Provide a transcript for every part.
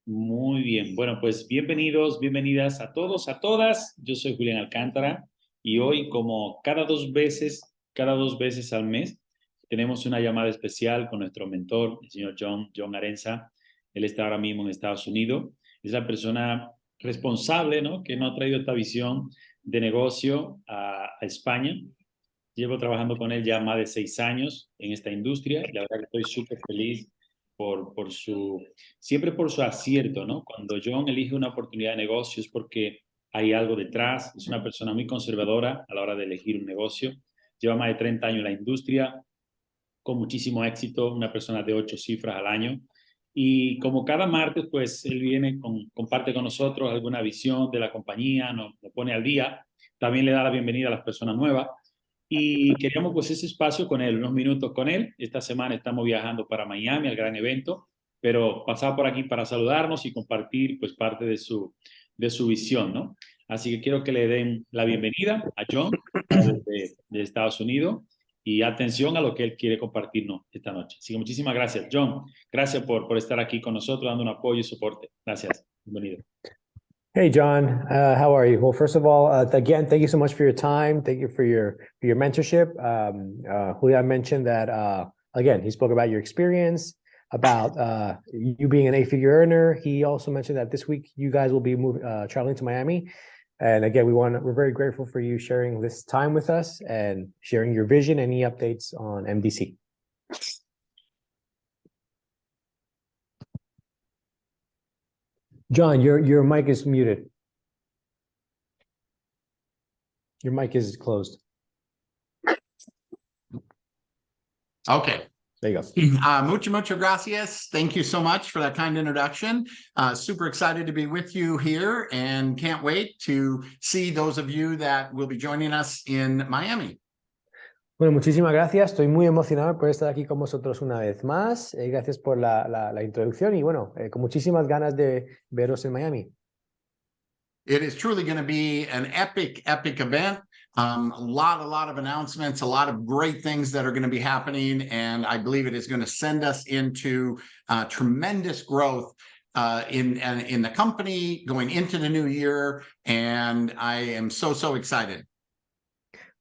Muy bien. Bueno, pues bienvenidos, bienvenidas a todos, a todas. Yo soy Julián Alcántara y hoy, como cada dos veces al mes, tenemos una llamada especial con nuestro mentor, el señor John Arenza. Él está ahora mismo en Estados Unidos. Es la persona responsable, ¿no?, que nos ha traído esta visión de negocio a España. Llevo trabajando con él ya más de 6 años en esta industria y la verdad que estoy súper feliz siempre por su acierto, ¿no? Cuando John elige una oportunidad de negocio es porque hay algo detrás. Es una persona muy conservadora a la hora de elegir un negocio. Lleva más de 30 años en la industria, con muchísimo éxito, una persona de 8 cifras al año. Y como cada martes, pues él viene, comparte con nosotros alguna visión de la compañía, nos pone al día. También le da la bienvenida a las personas nuevas. Y queríamos pues ese espacio con él, unos minutos con él. Esta semana estamos viajando para Miami, al gran evento, pero pasaba por aquí para saludarnos y compartir pues parte de su visión, ¿no? Así que quiero que le den la bienvenida a John de Estados Unidos y atención a lo que él quiere compartirnos esta noche. Así que muchísimas gracias, John. Gracias por estar aquí con nosotros, dando un apoyo y soporte. Gracias. Bienvenido. Hey, John, how are you? Well, first of all, again, thank you so much for your time. Thank you for your mentorship. Julian mentioned that, again, he spoke about your experience, about you being an 8-figure earner. He also mentioned that this week you guys will be traveling to Miami. And again, we're very grateful for you sharing this time with us and sharing your vision and any updates on MDC. John, your mic is muted. Your mic is closed. Okay. There you go. Muchas gracias. Thank you so much for that kind introduction. Super excited to be with you here and can't wait to see those of you that will be joining us in Miami. Bueno, muchísimas gracias. Estoy muy emocionado por estar aquí con vosotros una vez más. Gracias por la introducción y bueno, con muchísimas ganas de veros en Miami. It is truly going to be an epic event. A lot of announcements, a lot of great things that are going to be happening. And I believe it is going to send us into tremendous growth in the company going into the new year. And I am so excited.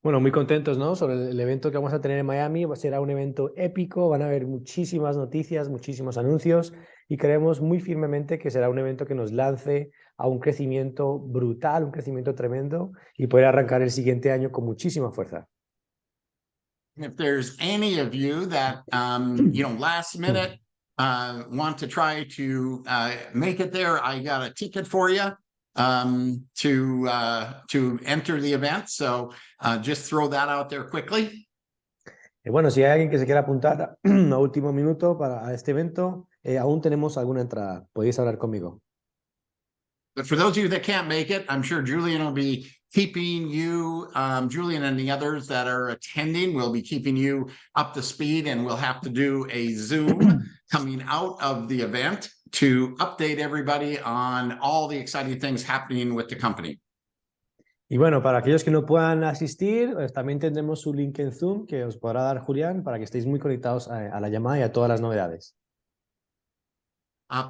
Bueno, muy contentos, ¿no? Sobre el evento que vamos a tener en Miami. Será un evento épico, van a haber muchísimas noticias, muchísimos anuncios y creemos muy firmemente que será un evento que nos lance a un crecimiento brutal, un crecimiento tremendo y poder arrancar el siguiente año con muchísima fuerza. If there's any of you that, last minute want to try to make it there, I got a ticket for you. To enter the event. So just throw that out there quickly. Bueno, si hay alguien que se quiera apuntar a último minuto para este evento, aún tenemos alguna entrada. Podéis hablar conmigo. But for those of you that can't make it, I'm sure Julian will be keeping you, Julian and the others that are attending will be keeping you up to speed, and we'll have to do a Zoom coming out of the event to update everybody on all the exciting things happening with the company. Y bueno, para aquellos que no puedan asistir, también tendremos su link en Zoom que os podrá dar Julián para que estéis muy conectados a la llamada y a todas las novedades.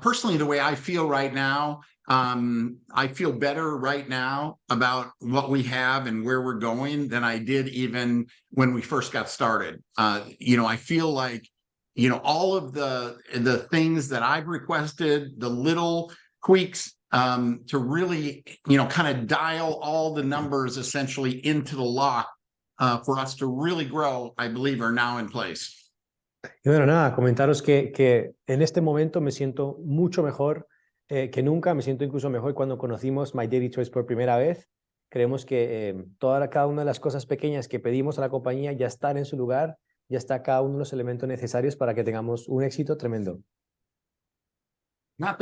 Personally, the way I feel right now, I feel better right now about what we have and where we're going than I did even when we first got started. I feel like, all of the things that I've requested, the little tweaks to really, kind of dial all the numbers essentially into the lock for us to really grow, I believe are now in place. Y bueno, nada, comentaros que en este momento me siento mucho mejor que nunca, me siento incluso mejor cuando conocimos My Daily Choice por primera vez. Creemos que cada una de las cosas pequeñas que pedimos a la compañía ya están en su lugar, ya está cada uno de los elementos necesarios para que tengamos un éxito tremendo. Not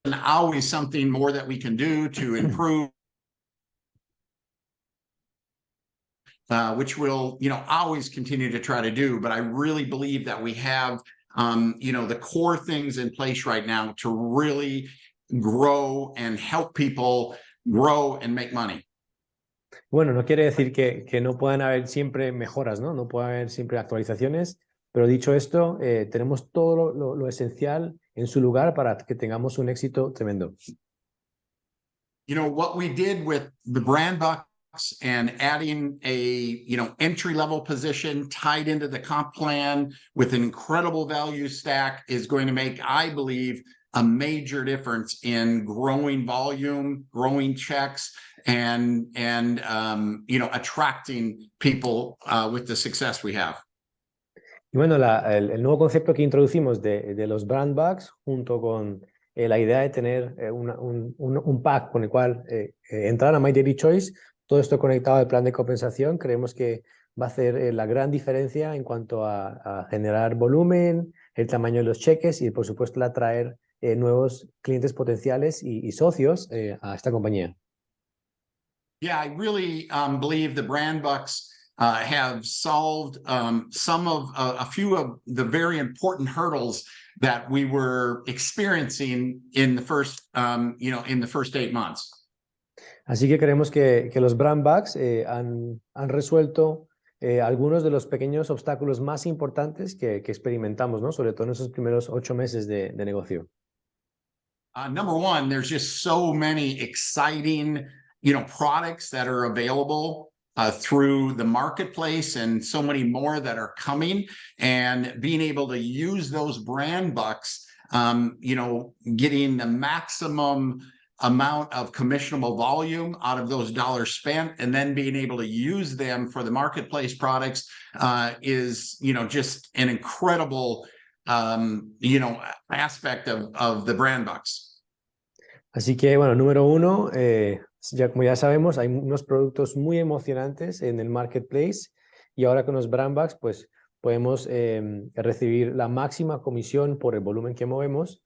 that always something more that we can do to improve, which we'll, always continue to try to do. But I really believe that we have, the core things in place right now to really grow and help people grow and make money. Bueno, no quiere decir que no puedan haber siempre mejoras, ¿no? No puede haber siempre actualizaciones, Pero dicho esto, tenemos todo lo esencial en su lugar para que tengamos un éxito tremendo. You know, what we did with the brand bucks and adding a, entry level position tied into the comp plan with an incredible value stack is going to make, I believe, a major difference in growing volume, growing checks, and attracting people with the success we have. Y bueno, el nuevo concepto que introducimos de los brand bucks junto con la idea de tener un pack con el cual entrar a My Daily Choice, todo esto conectado al plan de compensación, creemos que va a hacer la gran diferencia en cuanto a generar volumen, el tamaño de los cheques y por supuesto el atraer nuevos clientes potenciales y socios a esta compañía. Yeah, I really believe the brand bucks have solved some of a few of the very important hurdles that we were experiencing in the first, in the first 8 months. Así que creemos que los brand bucks han resuelto algunos de los pequeños obstáculos más importantes que experimentamos, ¿no? Sobre todo en esos primeros 8 meses de negocio. Number one, there's just so many exciting, products that are available through the marketplace, and so many more that are coming. And being able to use those brand bucks, getting the maximum amount of commissionable volume out of those dollars spent, and then being able to use them for the marketplace products is, just an incredible aspect of the brand bucks. Así que, bueno, número uno, como ya sabemos, hay unos productos muy emocionantes en el marketplace y ahora con los brand bucks, pues podemos recibir la máxima comisión por el volumen que movemos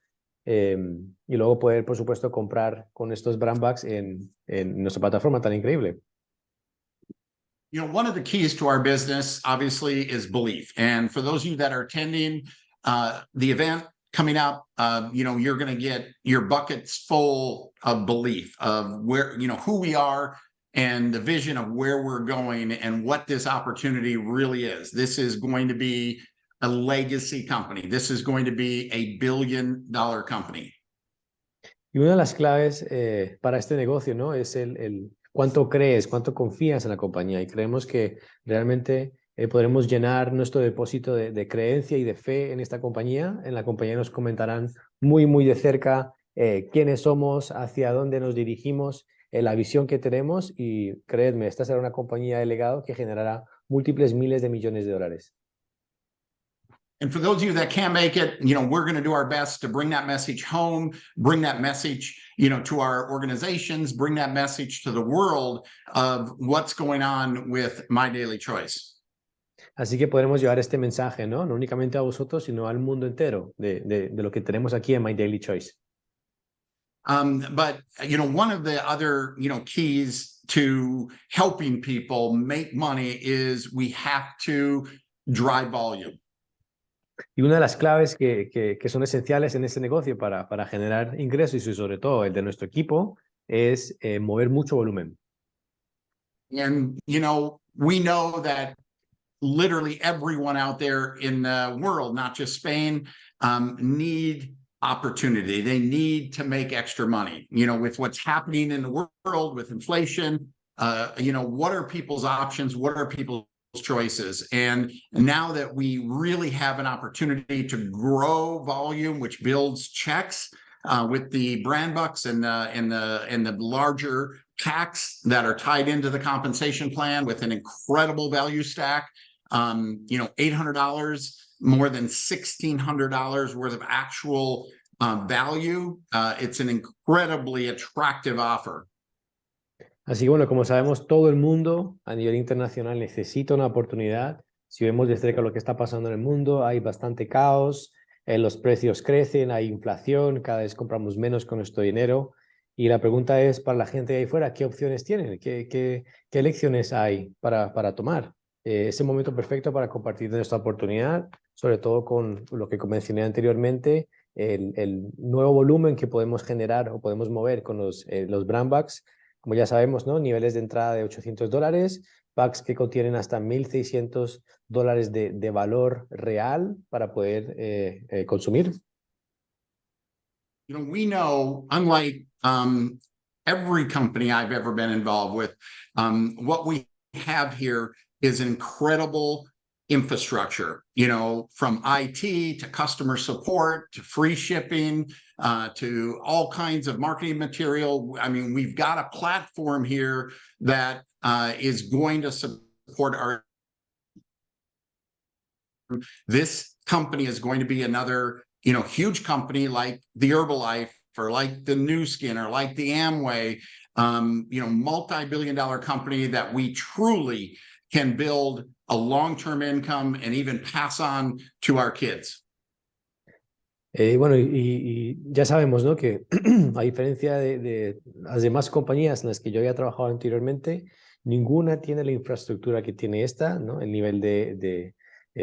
y luego poder, por supuesto, comprar con estos brand bucks en nuestra plataforma tan increíble. One of the keys to our business, obviously, is belief. And for those of you that are attending the event coming up, you're going to get your buckets full of belief of where, who we are and the vision of where we're going and what this opportunity really is. This is going to be a legacy company. This is going to be a $1 billion company. Y una de las claves para este negocio, ¿no? Es el cuánto crees, cuánto confías en la compañía. Y creemos que realmente podremos llenar nuestro depósito de creencia y de fe en esta compañía. En la compañía nos comentarán muy, muy de cerca quiénes somos, hacia dónde nos dirigimos, la visión que tenemos y creedme, esta será una compañía de legado que generará múltiples miles de millones de dólares. And for those of you that can't make it, we're going to do our best to bring that message home, bring that message, to our organizations, bring that message to the world of what's going on with My Daily Choice. Así que podremos llevar este mensaje, ¿no? No únicamente a vosotros, sino al mundo entero de lo que tenemos aquí en My Daily Choice. But, one of the other, keys to helping people make money is we have to drive volume. Y una de las claves que son esenciales en este negocio para generar ingresos y sobre todo el de nuestro equipo es mover mucho volumen. And, we know that literally everyone out there in the world, not just Spain, need opportunity. They need to make extra money, with what's happening in the world with inflation. What are people's options? What are people's choices? And now that we really have an opportunity to grow volume, which builds checks with the brand bucks and the larger packs that are tied into the compensation plan with an incredible value stack, $800, more than $1,600 worth of actual value. It's an incredibly attractive offer. Así que bueno, como sabemos, todo el mundo a nivel internacional necesita una oportunidad. Si vemos de cerca lo que está pasando en el mundo, hay bastante caos, los precios crecen, hay inflación, cada vez compramos menos con nuestro dinero. Y la pregunta es para la gente de ahí fuera, ¿qué opciones tienen? ¿Qué elecciones hay para tomar? Es el momento perfecto para compartir nuestra oportunidad, sobre todo con lo que mencioné anteriormente, el nuevo volumen que podemos generar o podemos mover con los brand bucks como ya sabemos, ¿no? Niveles de entrada de $800, packs que contienen hasta $1,600 de valor real para poder consumir. You know, we know, unlike every company I've ever been involved with, what we have here is incredible infrastructure, you know, from IT to customer support to free shipping to all kinds of marketing material. I mean, we've got a platform here that is going to support our. This company is going to be another, you know, huge company like the Herbalife or like the New Skin or like the Amway, you know, multi-billion-dollar company that we truly can build a long-term income and even pass on to our kids. Bueno, y ya sabemos, ¿no? Que a diferencia de las demás compañías en las que yo había trabajado anteriormente, ninguna tiene la infraestructura que tiene esta, ¿no? El nivel de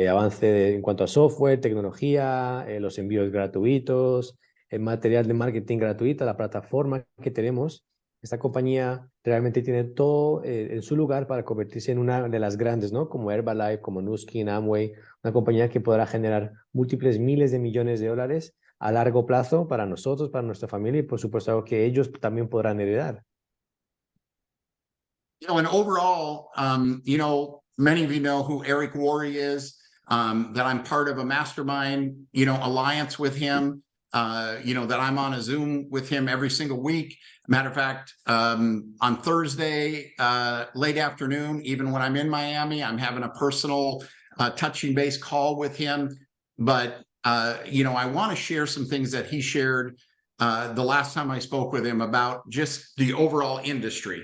avance en cuanto a software, tecnología, los envíos gratuitos, el material de marketing gratuito, la plataforma que tenemos. Esta compañía realmente tiene todo en su lugar para convertirse en una de las grandes, ¿no? Como Herbalife, como Nu Skin, Amway, una compañía que podrá generar múltiples miles de millones de dólares a largo plazo para nosotros, para nuestra familia y por supuesto algo que ellos también podrán heredar. You know, and overall, you know, many of you know who Eric Worre is, that I'm part of a mastermind, you know, alliance with him, you know, that I'm on a Zoom with him every single week. Matter of fact, on Thursday, late afternoon, even when I'm in Miami, I'm having a personal touching base call with him. But, you know, I want to share some things that he shared the last time I spoke with him about just the overall industry.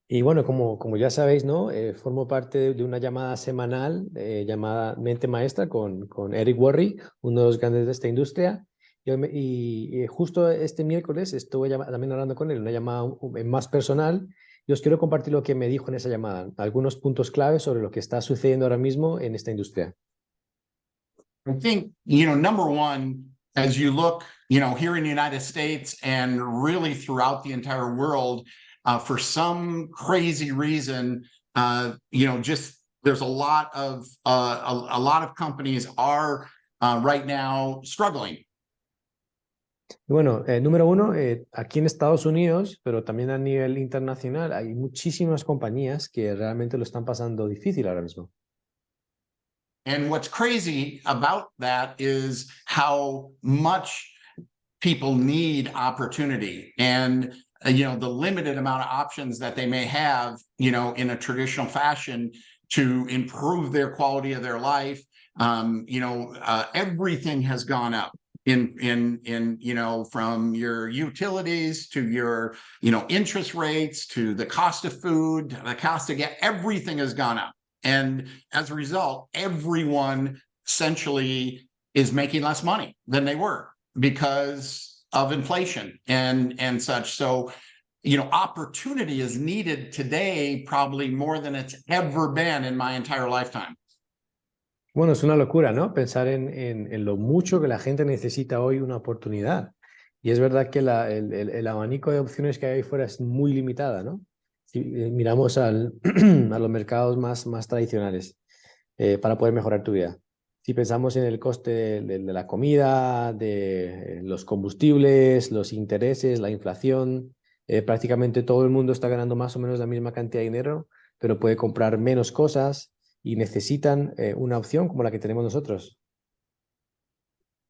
Y bueno, como ya sabéis, ¿no? Formo parte de una llamada semanal llamada Mente Maestra con Eric Worre, uno de los grandes de esta industria. Y justo este miércoles estuve también hablando con él, una llamada más personal. Y os quiero compartir lo que me dijo en esa llamada, algunos puntos claves sobre lo que está sucediendo ahora mismo en esta industria. I think, you know, number one, as you look, you know, here in the United States and really throughout the entire world, for some crazy reason, you know, just there's a lot of companies are right now struggling. Bueno, número uno, aquí en Estados Unidos, pero también a nivel internacional, hay muchísimas compañías que realmente lo están pasando difícil ahora mismo. And what's crazy about that is how much people need opportunity and you know, the limited amount of options that they may have, you know, in a traditional fashion to improve their quality of their life. You know, everything has gone up in, you know, from your utilities to your, you know, interest rates to the cost of food, the cost of gas, everything has gone up. And as a result, everyone essentially is making less money than they were because of inflation and such. So, you know, opportunity is needed today probably more than it's ever been in my entire lifetime. Bueno, es una locura, ¿no? Pensar en lo mucho que la gente necesita hoy una oportunidad. Y es verdad que el abanico de opciones que hay ahí fuera es muy limitada, ¿no? Si miramos a los mercados más tradicionales para poder mejorar tu vida. Si pensamos en el coste de la comida, de los combustibles, los intereses, la inflación, prácticamente todo el mundo está ganando más o menos la misma cantidad de dinero, pero puede comprar menos cosas y necesitan una opción como la que tenemos nosotros.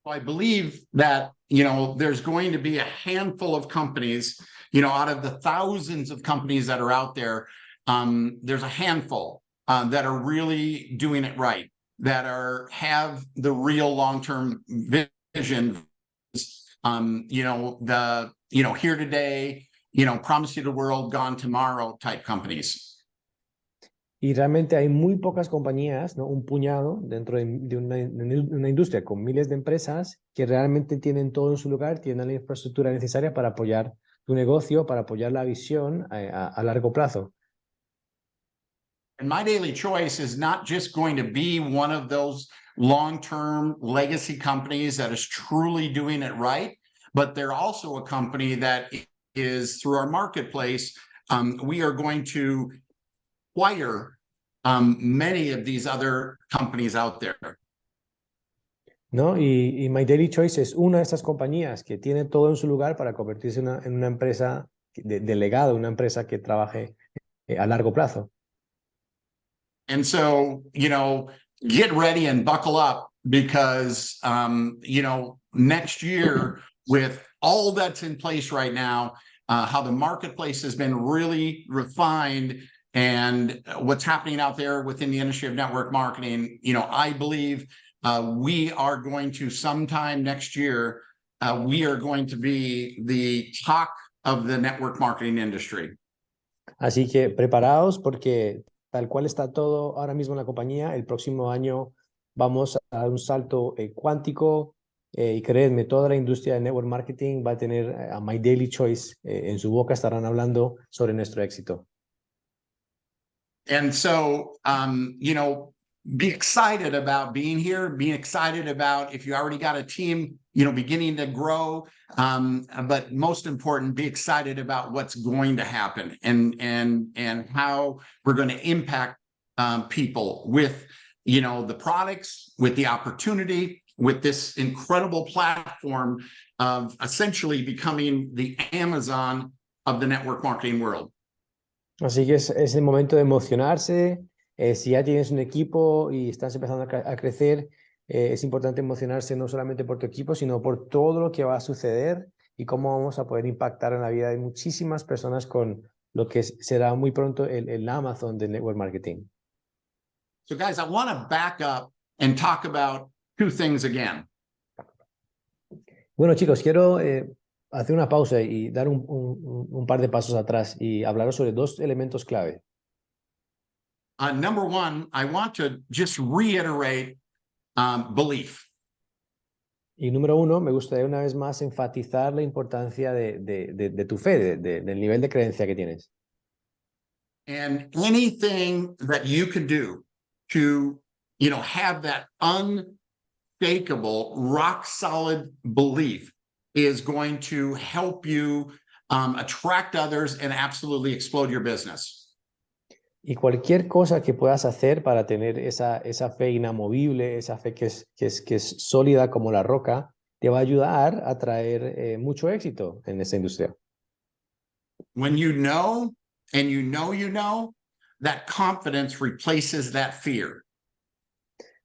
I believe that, you know, there's going to be a handful of companies, you know, out of the thousands of companies that are out there, there's a handful that are really doing it right, that have the real long-term vision. You know, here today, you know, promise you the world, gone tomorrow type companies. Y realmente hay muy pocas compañías, ¿no? Un puñado dentro de una industria con miles de empresas que realmente tienen todo en su lugar, tienen la infraestructura necesaria para apoyar tu negocio, para apoyar la visión a largo plazo. And my daily choice is not just going to be one of those long-term legacy companies that is truly doing it right, but they're also a company that is through our marketplace, we are going to acquire many of these other companies out there. ¿No? Y My Daily Choice es una de estas compañías que tiene todo en su lugar para convertirse en una empresa de legado, una empresa que trabaje a largo plazo. And so, get ready and buckle up because, next year with all that's in place right now, how the marketplace has been really refined and what's happening out there within the industry of network marketing, I believe we are going to sometime next year, we are going to be the talk of the network marketing industry. Así que preparaos porque tal cual está todo ahora mismo en la compañía, el próximo año vamos a dar un salto cuántico y créanme, toda la industria de network marketing va a tener a My Daily Choice en su boca, estarán hablando sobre nuestro éxito. And so, be excited about being here, be excited about if you already got a team, beginning to grow. But most important, be excited about what's going to happen and how we're going to impact people with, the products, with the opportunity, with this incredible platform of essentially becoming the Amazon of the network marketing world. Así que es el momento de emocionarse. Si ya tienes un equipo y estás empezando a crecer, es importante emocionarse no solamente por tu equipo, sino por todo lo que va a suceder y cómo vamos a poder impactar en la vida de muchísimas personas con lo que será muy pronto el Amazon del network marketing. So guys, I want to back up and talk about two things again. Bueno, chicos, quiero hacer una pausa y dar un par de pasos atrás y hablaros sobre dos elementos clave. Number one, I want to just reiterate belief. Y número uno, me gustaría una vez más enfatizar la importancia de tu fe, del nivel de creencia que tienes. And anything that you can do to, have that unshakable, rock solid belief is going to help you attract others and absolutely explode your business. Y cualquier cosa que puedas hacer para tener esa fe inamovible, esa fe que es sólida como la roca, te va a ayudar a traer mucho éxito en esta industria. When you know, and that confidence replaces that fear.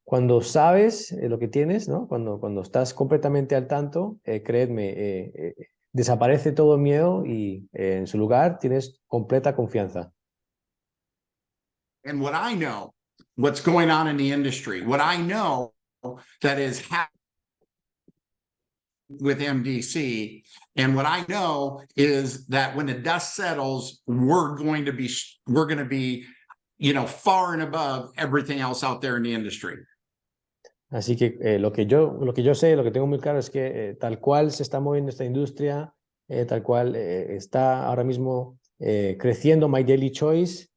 Cuando sabes lo que tienes, ¿no? Cuando estás completamente al tanto, créeme, desaparece todo miedo y en su lugar tienes completa confianza. And what I know, what's going on in the industry, what I know that is happening with MDC, and what I know is that when the dust settles, we're going to be, far and above everything else out there in the industry. Así que lo que yo sé, lo que tengo muy claro es que tal cual se está moviendo esta industria, tal cual está ahora mismo creciendo My Daily Choice,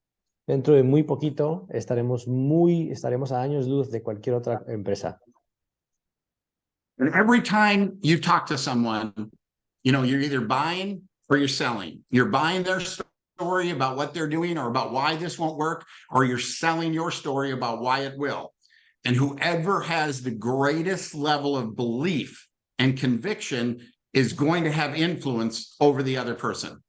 dentro de muy poquito estaremos a años luz de cualquier otra empresa. And every time you talk to someone, you're either buying or you're selling. You're buying their story about what they're doing or about why this won't work, or you're selling your story about why it will. And whoever has the greatest level of belief and conviction is going to have influence over the other person.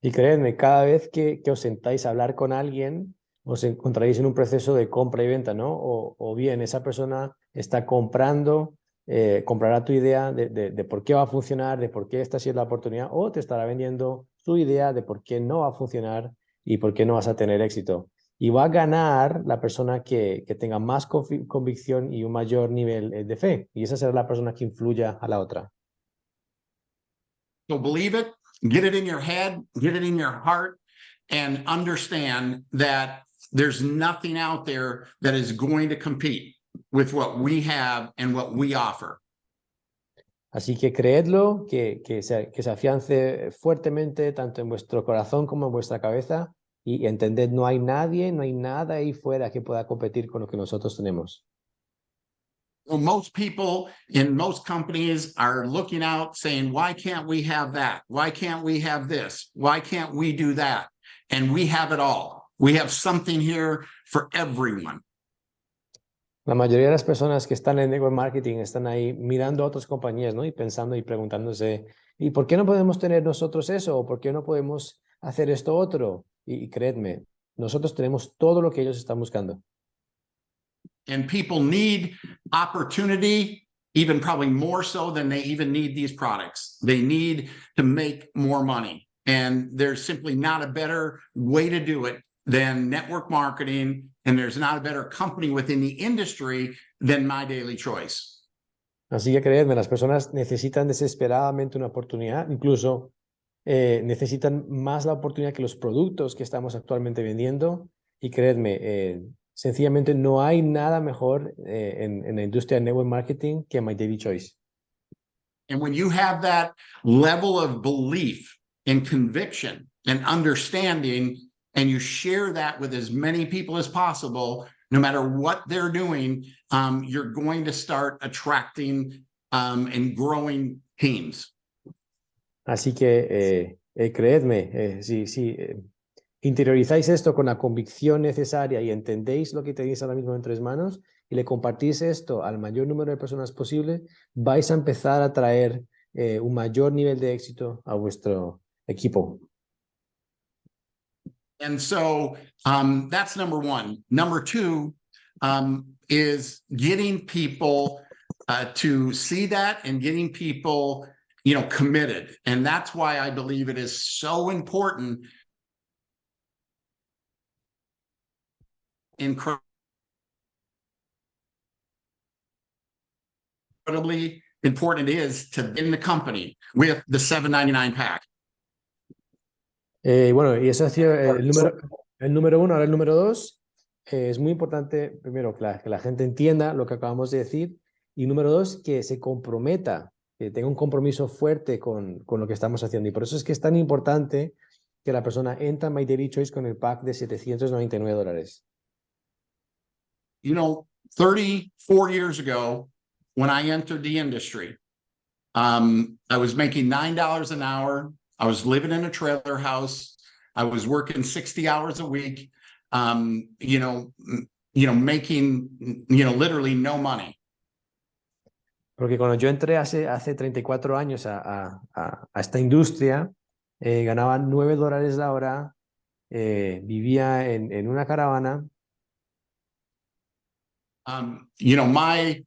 Y créanme, cada vez que os sentáis a hablar con alguien, os encontraréis en un proceso de compra y venta, ¿no? O bien esa persona está comprará tu idea de por qué va a funcionar, de por qué esta sí es la oportunidad, o te estará vendiendo su idea de por qué no va a funcionar y por qué no vas a tener éxito. Y va a ganar la persona que tenga más convicción y un mayor nivel de fe. Y esa será la persona que influya a la otra. So believe it, get it in your head, get it in your heart, and understand that there's nothing out there that is going to compete with what we have and what we offer. Así que creedlo, que se afiance fuertemente tanto en vuestro corazón como en vuestra cabeza y entended, no hay nadie, no hay nada ahí fuera que pueda competir con lo que nosotros tenemos. Well, most people in most companies are looking out saying, why can't we have that? Why can't we have this? Why can't we do that? And we have it all. We have something here for everyone. La mayoría de las personas que están en network marketing están ahí mirando a otras compañías, ¿no? Y pensando y preguntándose, ¿y por qué no podemos tener nosotros eso? ¿O por qué no podemos hacer esto otro? Y creedme, nosotros tenemos todo lo que ellos están buscando. And people need opportunity, even probably more so than they even need these products. They need to make more money. And there's simply not a better way to do it than network marketing. And there's not a better company within the industry than My Daily Choice. Así que creedme, las personas necesitan desesperadamente una oportunidad, incluso necesitan más la oportunidad que los productos que estamos actualmente vendiendo. Y creedme, sencillamente no hay nada mejor en la industria de network marketing que My Daily Choice. And when you have that level of belief and conviction and understanding, and you share that with as many people as possible, no matter what they're doing, you're going to start attracting and growing teams. Así que creedme, si interiorizáis esto con la convicción necesaria y entendéis lo que tenéis ahora mismo entre manos y le compartís esto al mayor número de personas posible, vais a empezar a traer un mayor nivel de éxito a vuestro equipo. And so that's number one. Number two is getting people to see that and getting people, committed. And that's why I believe it is so important. Incredibly important it is to in the company with the $7.99 pack. Bueno, y eso ha sido el número uno. Ahora el número dos, es muy importante, primero, que la gente entienda lo que acabamos de decir, y número dos, que se comprometa, que tenga un compromiso fuerte con lo que estamos haciendo. Y por eso es que es tan importante que la persona entra a My Daily Choice con el pack de $799. 34 years ago, when I entered the industry, I was making $9 an hour. I was living in a trailer house. I was working 60 hours a week, making, literally no money. Porque cuando yo entré hace 34 años a esta industria, ganaba $9 la hora, vivía en una caravana. My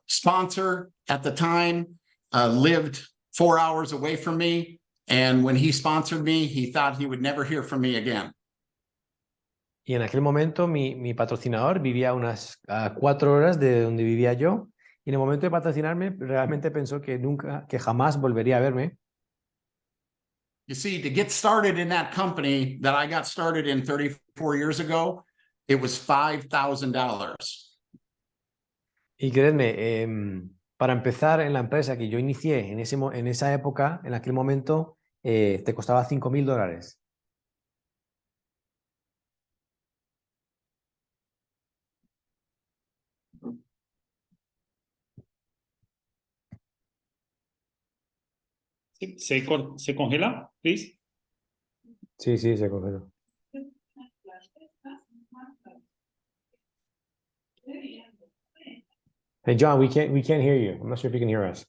sponsor at the time lived 4 hours away from me. And when he sponsored me, he thought he would never hear from me again. Y en aquel momento mi patrocinador vivía a unas 4 horas de donde vivía yo. Y en el momento de patrocinarme, realmente pensó que jamás volvería a verme. You see, to get started in that company that I got started in 34 years ago, it was $5,000. Y créanme, para empezar en la empresa que yo inicié en esa época, en aquel momento, te costaba $5,000. ¿Se congela, please? Sí, se congeló. Hey, John, we can't hear you. I'm not sure if you can hear us.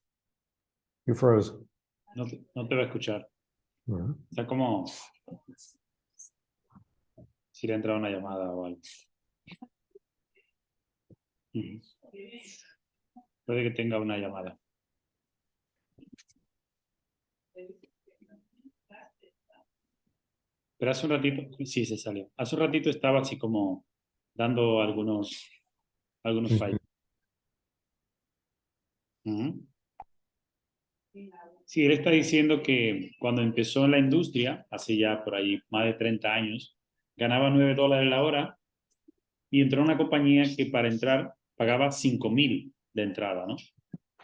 You froze. No te va a escuchar. Está como si le ha entrado una llamada o algo. Puede que tenga una llamada. Pero hace un ratito, sí, se salió. Hace un ratito estaba así como dando algunos fallos. Sí, él está diciendo que cuando empezó en la industria, hace ya por ahí más de 30 años, ganaba $9 la hora y entró a una compañía que para entrar pagaba 5,000 de entrada, ¿no?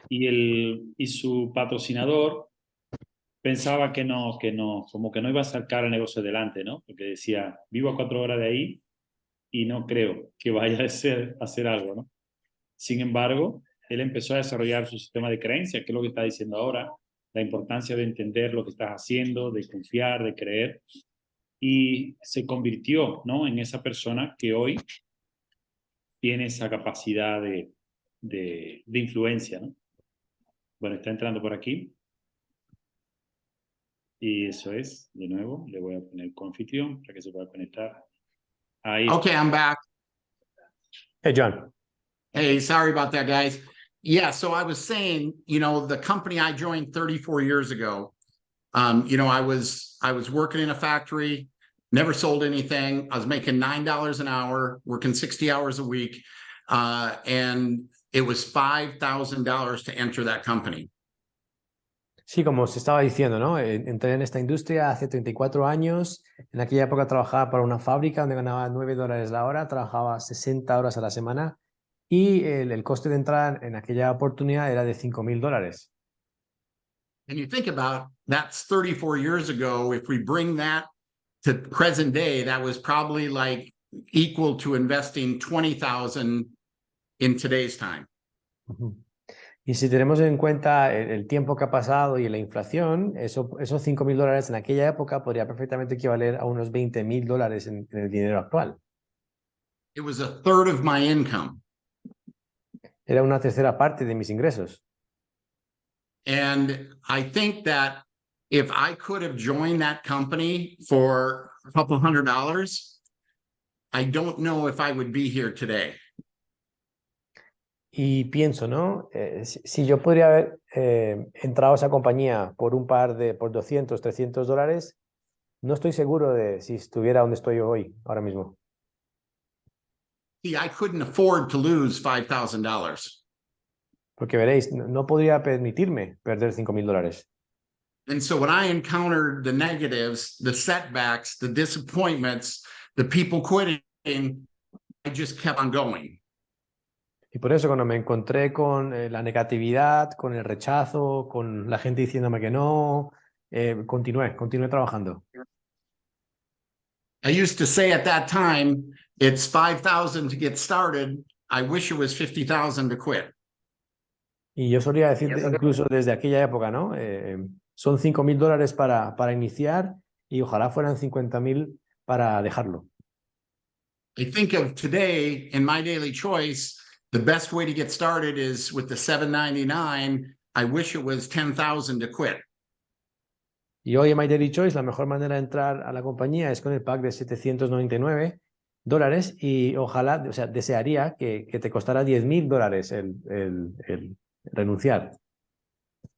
Y su patrocinador pensaba que no, como que no iba a sacar el negocio adelante, ¿no? Porque decía, vivo a 4 horas de ahí y no creo que vaya a hacer algo, ¿no? Sin embargo, él empezó a desarrollar su sistema de creencia, que es lo que está diciendo ahora, la importancia de entender lo que estás haciendo, de confiar, de creer, y se convirtió, ¿no?, en esa persona que hoy tiene esa capacidad de influencia, ¿no? Bueno, está entrando por aquí. Y eso es, de nuevo, le voy a poner confitrión para que se pueda conectar. Ahí está. Okay, I'm back. Hey, John. Hey, sorry about that, guys. Yeah, so I was saying, you know, the company I joined 34 years ago, you know, I was working in a factory, never sold anything. I was making $9 an hour, working 60 hours a week, and it was $5,000 to enter that company. Sí, como se estaba diciendo, ¿no? Entré en esta industria hace 34 años. En aquella época trabajaba para una fábrica donde ganaba $9 la hora, trabajaba 60 horas a la semana y el coste de entrada en aquella oportunidad era de $5,000. And you think about that's 34 years ago. If we bring that to present day, that was probably like equal to investing 20,000 in today's time. Ujú. Y si tenemos en cuenta el tiempo que ha pasado y la inflación, esos $5,000 en aquella época podría perfectamente equivaler a unos $20,000 en el dinero actual. It was a third of my income. Era una tercera parte de mis ingresos. And I think that if I could have joined that company for a couple $100, I don't know if I would be here today. Y pienso, ¿no? Si yo podría haber entrado a esa compañía por por $200, $300, no estoy seguro de si estuviera donde estoy hoy, ahora mismo. See, I couldn't afford to lose $5,000. Porque veréis, no podría permitirme perder $5,000. And so when I encountered the negatives, the setbacks, the disappointments, the people quitting, I just kept on going. Y por eso cuando me encontré con la negatividad, con el rechazo, con la gente diciéndome que no, continué trabajando. I used to say at that time, it's 5,000 to get started. I wish it was 50,000 to quit. Y yo solía decir incluso desde aquella época, ¿no? Son $5,000 para iniciar y ojalá fueran 50,000 para dejarlo. I think of today in my daily choice, the best way to get started is with the $7.99. I wish it was 10,000 to quit. Y hoy en My Daily Choice la mejor manera de entrar a la compañía es con el pack de $799 y ojalá, o sea, desearía que te costara $10,000 el renunciar.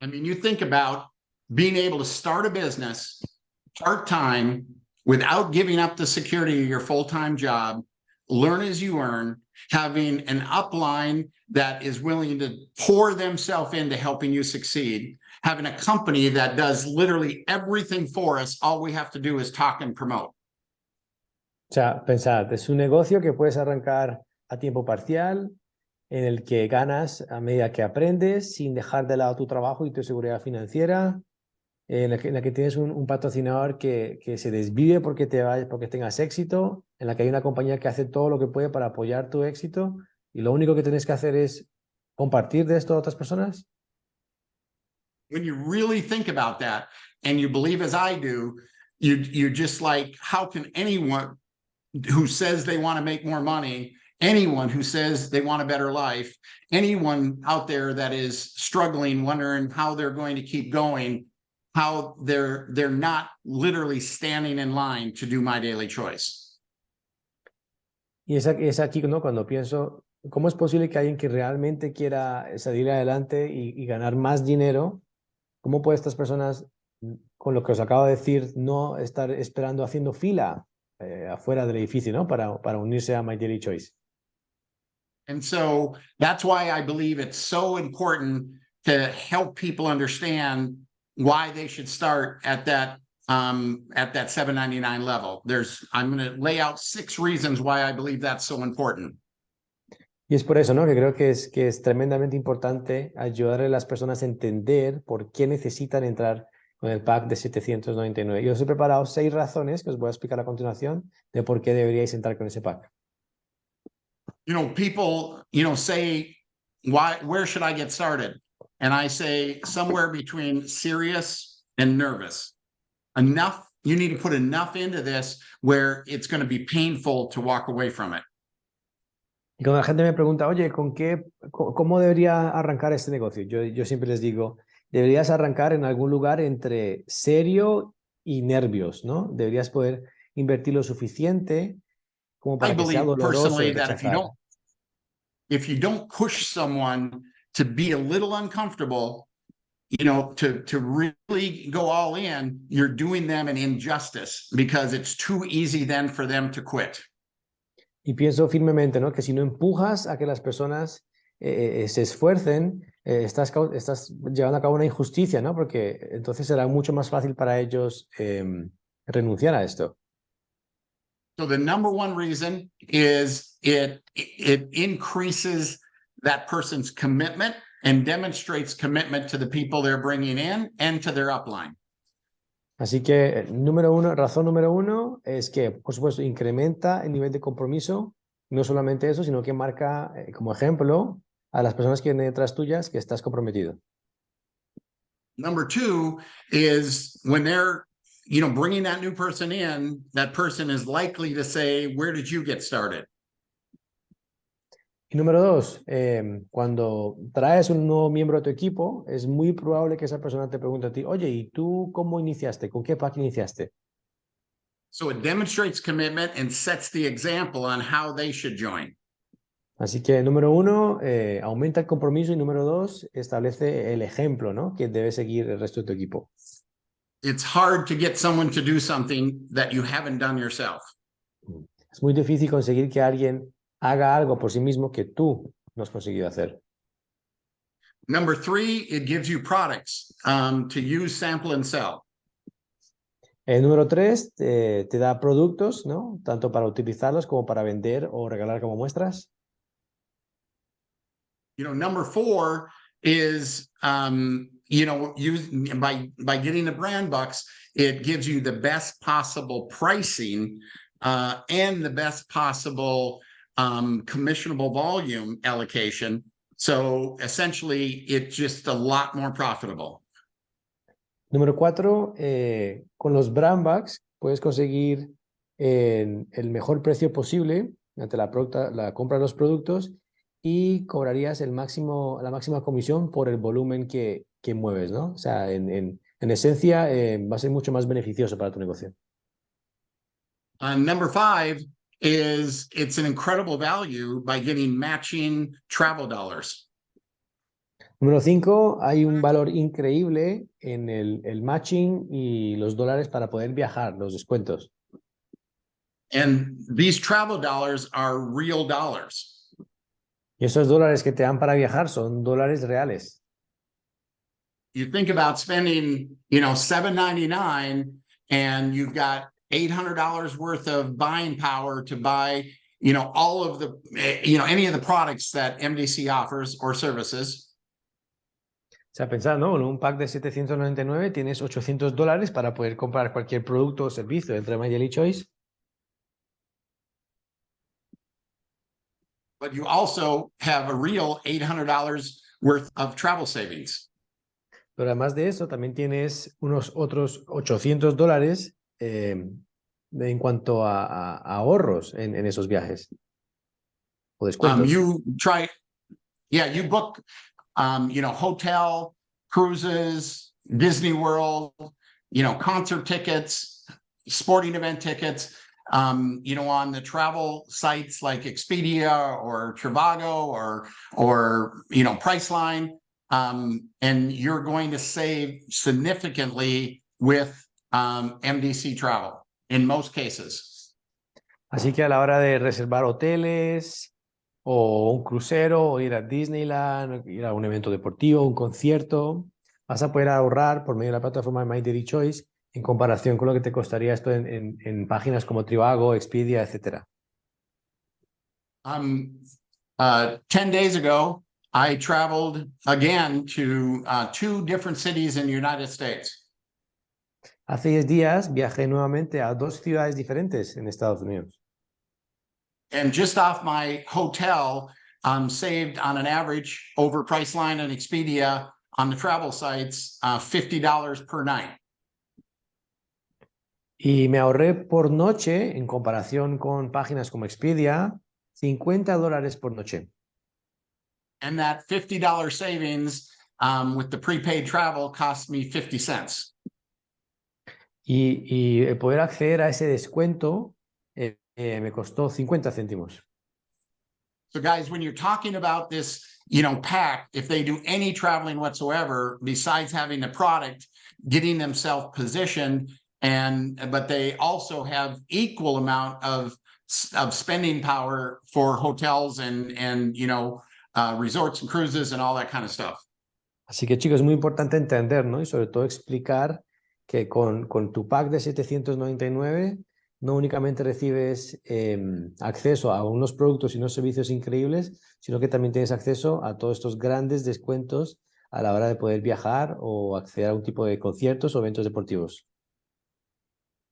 I mean, you think about being able to start a business part-time without giving up the security of your full-time job, learn as you earn, having an upline that is willing to pour themselves into helping you succeed, having a company that does literally everything for us. All we have to do is talk and promote. O sea, pensad, es un negocio que puedes arrancar a tiempo parcial, en el que ganas a medida que aprendes, sin dejar de lado tu trabajo y tu seguridad financiera, en la que tienes un patrocinador que se desvive porque tengas éxito, en la que hay una compañía que hace todo lo que puede para apoyar tu éxito y lo único que tienes que hacer es compartir de esto a otras personas. When you really think about that and you believe as I do, you're just like, how can anyone who says they want to make more money, anyone who says they want a better life, anyone out there that is struggling, wondering how they're going to keep going, how they're not literally standing in line to do My Daily Choice. Y es aquí, ¿no? Cuando pienso, ¿cómo es posible que alguien que realmente quiera salir adelante y ganar más dinero, cómo pueden estas personas, con lo que os acabo de decir, no estar esperando haciendo fila afuera del edificio, ¿no? Para unirse a My Daily Choice? And so that's why I believe it's so important to help people understand why they should start at that $7.99 level. I'm going to lay out 6 reasons why I believe that's so important. Y es por eso, ¿no? Que creo que es tremendamente importante ayudarle a las personas a entender por qué necesitan entrar con el pack de $799. Yo os he preparado 6 razones que os voy a explicar a continuación de por qué deberíais entrar con ese pack. You know, people, say where should I get started? And I say somewhere between serious and nervous. Enough, you need to put enough into this where it's going to be painful to walk away from it. Y cuando la gente me pregunta, oye, ¿cómo debería arrancar este negocio? Yo siempre les digo, deberías arrancar en algún lugar entre serio y nervios, ¿no? Deberías poder invertir lo suficiente como para que sea believe doloroso personally el that rechazar. if you don't push someone to be a little uncomfortable, to really go all in, you're doing them an injustice because it's too easy then for them to quit. Y pienso firmemente, ¿no? Que si no empujas a que las personas se esfuercen, estás llevando a cabo una injusticia, ¿no? Porque entonces será mucho más fácil para ellos renunciar a esto. So the number one reason is it increases that person's commitment and demonstrates commitment to the people they're bringing in and to their upline. Así que razón número uno es que, por supuesto, incrementa el nivel de compromiso. No solamente eso, sino que marca como ejemplo a las personas que vienen detrás tuyas que estás comprometido. Number two is when they're bringing that new person in, that person is likely to say, where did you get started? Y número dos, cuando traes un nuevo miembro a tu equipo, es muy probable que esa persona te pregunte a ti, oye, ¿y tú cómo iniciaste? ¿Con qué pack iniciaste? So it demonstrates commitment and sets the example on how they should join. Así que número uno, aumenta el compromiso y número dos, establece el ejemplo, ¿no? Que debe seguir el resto de tu equipo. It's hard to get someone to do something that you haven't done yourself. Es muy difícil conseguir que alguien haga algo por sí mismo que tú no has conseguido hacer. Number three, it gives you products to use, sample, and sell. El número tres, te da productos, ¿no? Tanto para utilizarlos como para vender o regalar como muestras. Number four is, by getting the brand bucks, it gives you the best possible pricing and the best possible commissionable volume allocation. So essentially, it's just a lot more profitable. Número cuatro, con los brand bucks puedes conseguir el mejor precio posible ante la compra de los productos y cobrarías la máxima comisión por el volumen que mueves, ¿no? O sea, en esencia, va a ser mucho más beneficioso para tu negocio. Number five is it's an incredible value by getting matching travel dollars. Número 5, hay un valor increíble en el matching y los dólares para poder viajar, los descuentos. And these travel dollars are real dollars. Y esos dólares que te dan para viajar son dólares reales. You think about spending, $7.99 and you've got $800 worth of buying power to buy, all of the, any of the products that MDC offers or services. O sea, pensad, ¿no? En un pack de 799 tienes $800 para poder comprar cualquier producto o servicio dentro de My Daily Choice. But you also have a real $800 worth of travel savings. Pero además de eso, también tienes unos otros $800 en cuanto a ahorros en esos viajes o descuentos. You book, hotel, cruises, Disney World, concert tickets, sporting event tickets, on the travel sites like Expedia or Trivago or Priceline. And you're going to save significantly with MDC travel in most cases. Así que a la hora de reservar hoteles o un crucero o ir a Disneyland, ir a un evento deportivo, un concierto, vas a poder ahorrar por medio de la plataforma de My Daily Choice en comparación con lo que te costaría esto en páginas como Trivago, Expedia, etc. 10 days ago, I traveled again to 2 different cities in the United States. Hace 10 días viajé nuevamente a 2 ciudades diferentes en Estados Unidos. And just off my hotel, saved on an average over Priceline and Expedia on the travel sites, $50 per night. Y me ahorré por noche, en comparación con páginas como Expedia, $50 por noche. And that $50 savings with the prepaid travel cost me 50 cents. Y el poder acceder a ese descuento me costó 50 céntimos. So guys, when you're talking about this, you know, pack, if they do any traveling whatsoever, besides having the product, getting themselves positioned, but they also have equal amount of spending power for hotels and you know, resorts and cruises and all that kind of stuff. Así que chicos, es muy importante entender, ¿no? Y sobre todo explicar que con tu pack de 799 no únicamente recibes acceso a unos productos y unos servicios increíbles, sino que también tienes acceso a todos estos grandes descuentos a la hora de poder viajar o acceder a un tipo de conciertos o eventos deportivos.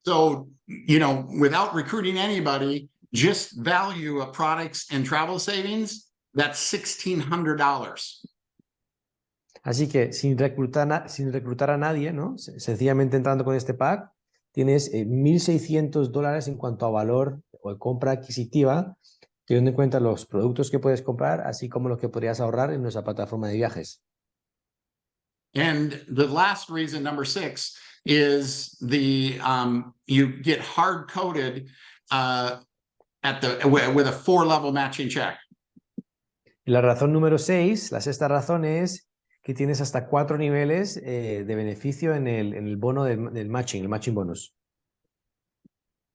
So, you know, without recruiting anybody, just value of products and travel savings, that's $1,600. Así que sin reclutar a nadie, ¿no? Sencillamente entrando con este pack, tienes $1,600 en cuanto a valor o compra adquisitiva, teniendo en cuenta los productos que puedes comprar, así como lo que podrías ahorrar en nuestra plataforma de viajes. And the last reason, number 6, is you get hard coded with a 4-level matching check. Y la razón número 6, la sexta razón es que tienes hasta 4 niveles de beneficio en el bono del matching, el matching bonus.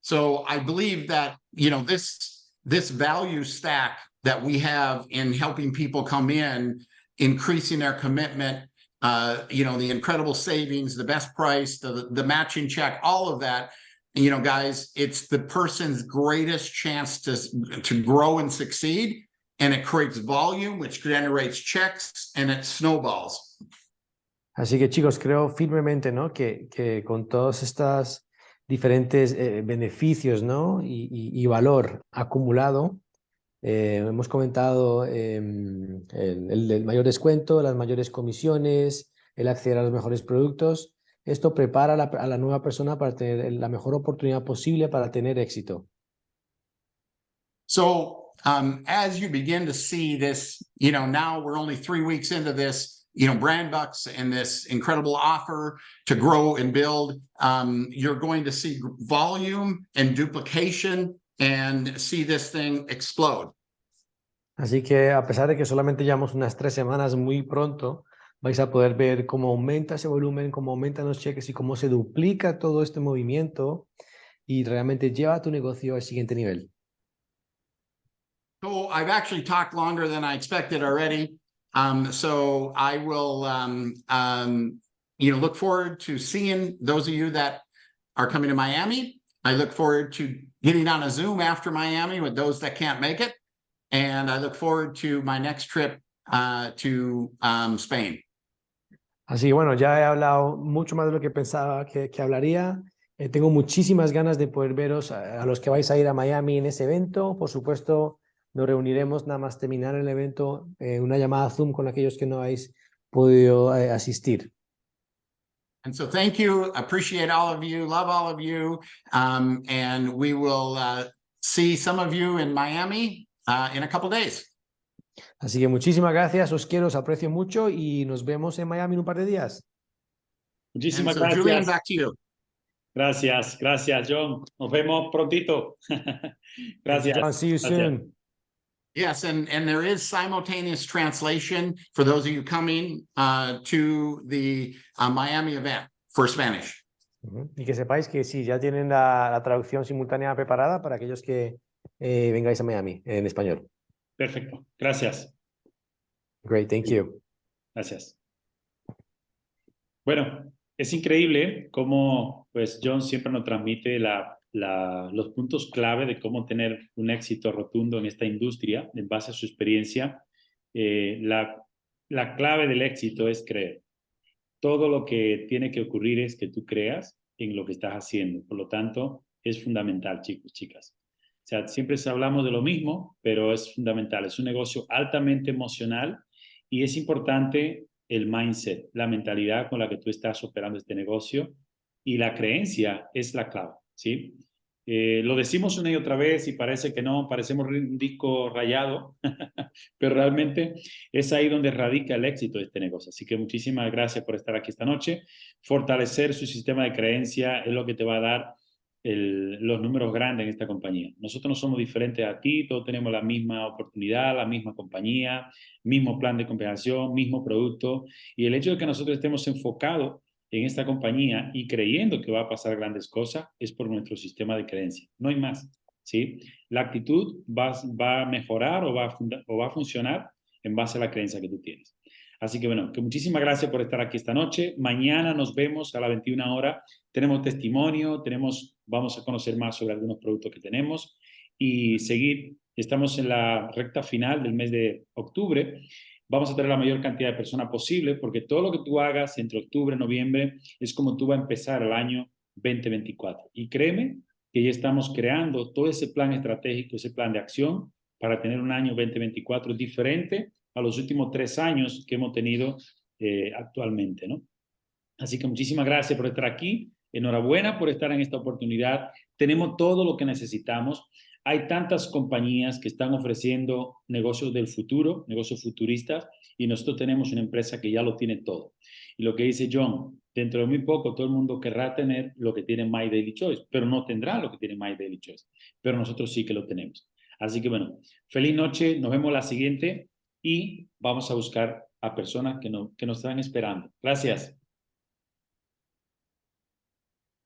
So I believe that, you know, this value stack that we have in helping people come in, increasing their commitment, you know, the incredible savings, the best price, the matching check, all of that, you know, guys, it's the person's greatest chance to grow and succeed. And it creates volume, which generates checks, and it snowballs. Así que chicos, creo firmemente, ¿no? que con todos estos diferentes beneficios, ¿no? y valor acumulado, hemos comentado el mayor descuento, las mayores comisiones, el acceder a los mejores productos. Esto prepara a la nueva persona para tener la mejor oportunidad posible para tener éxito. So as you begin to see this, you know, now we're only 3 weeks into this, you know, brand bucks and this incredible offer to grow and build, you're going to see volume and duplication and see this thing explode. Así que a pesar de que solamente llevamos unas 3 semanas, muy pronto vais a poder ver cómo aumenta ese volumen, cómo aumentan los cheques y cómo se duplica todo este movimiento y realmente lleva a tu negocio al siguiente nivel. So I've actually talked longer than I expected already. So I will, you know, look forward to seeing those of you that are coming to Miami. I look forward to getting on a Zoom after Miami with those that can't make it. And I look forward to my next trip to Spain. Así que bueno, ya he hablado mucho más de lo que pensaba que hablaría. Tengo muchísimas ganas de poder veros a los que vais a ir a Miami en ese evento. Por supuesto, nos reuniremos nada más terminar el evento, una llamada Zoom con aquellos que no habéis podido asistir. And so thank you. Appreciate all of you. Love all of you. And we will see some of you in Miami in a couple of days. Así que muchísimas gracias, os quiero, os aprecio mucho y nos vemos en Miami en un par de días. Muchísimas So, Julian, gracias. back to you. Gracias, John. Nos vemos prontito. Gracias. John, see you soon. Yes, and there is simultaneous translation for those of you coming to the Miami event for Spanish. Y que sepáis que sí, ya tienen la traducción simultánea preparada para aquellos que vengáis a Miami en español. Perfecto. Gracias. Great, thank you. Gracias. Bueno, es increíble cómo pues, John siempre nos transmite los puntos clave de cómo tener un éxito rotundo en esta industria en base a su experiencia. La clave del éxito es creer. Todo lo que tiene que ocurrir es que tú creas en lo que estás haciendo. Por lo tanto, es fundamental, chicos, chicas. O sea, siempre hablamos de lo mismo, pero es fundamental. Es un negocio altamente emocional y es importante el mindset, la mentalidad con la que tú estás operando este negocio y la creencia es la clave, ¿sí? Lo decimos una y otra vez y parece que no, parecemos un disco rayado, pero realmente es ahí donde radica el éxito de este negocio. Así que muchísimas gracias por estar aquí esta noche. Fortalecer su sistema de creencia es lo que te va a dar los números grandes en esta compañía. Nosotros no somos diferentes a ti, todos tenemos la misma oportunidad, la misma compañía, mismo plan de compensación, mismo producto, y el hecho de que nosotros estemos enfocados en esta compañía y creyendo que va a pasar grandes cosas es por nuestro sistema de creencia. No hay más, ¿sí? La actitud va a mejorar o va a funcionar en base a la creencia que tú tienes. Así que bueno, que muchísimas gracias por estar aquí esta noche. Mañana nos vemos a las 21 horas. Tenemos testimonio, vamos a conocer más sobre algunos productos que tenemos y seguir. Estamos en la recta final del mes de octubre. Vamos a tener la mayor cantidad de personas posible porque todo lo que tú hagas entre octubre y noviembre es como tú vas a empezar el año 2024. Y créeme que ya estamos creando todo ese plan estratégico, ese plan de acción para tener un año 2024 diferente a los últimos 3 años que hemos tenido actualmente, ¿no? Así que muchísimas gracias por estar aquí. Enhorabuena por estar en esta oportunidad. Tenemos todo lo que necesitamos. Hay tantas compañías que están ofreciendo negocios del futuro, negocios futuristas, y nosotros tenemos una empresa que ya lo tiene todo. Y lo que dice John, dentro de muy poco todo el mundo querrá tener lo que tiene My Daily Choice, pero no tendrá lo que tiene My Daily Choice. Pero nosotros sí que lo tenemos. Así que bueno, feliz noche. Nos vemos la siguiente y vamos a buscar a personas que nos están esperando. Gracias.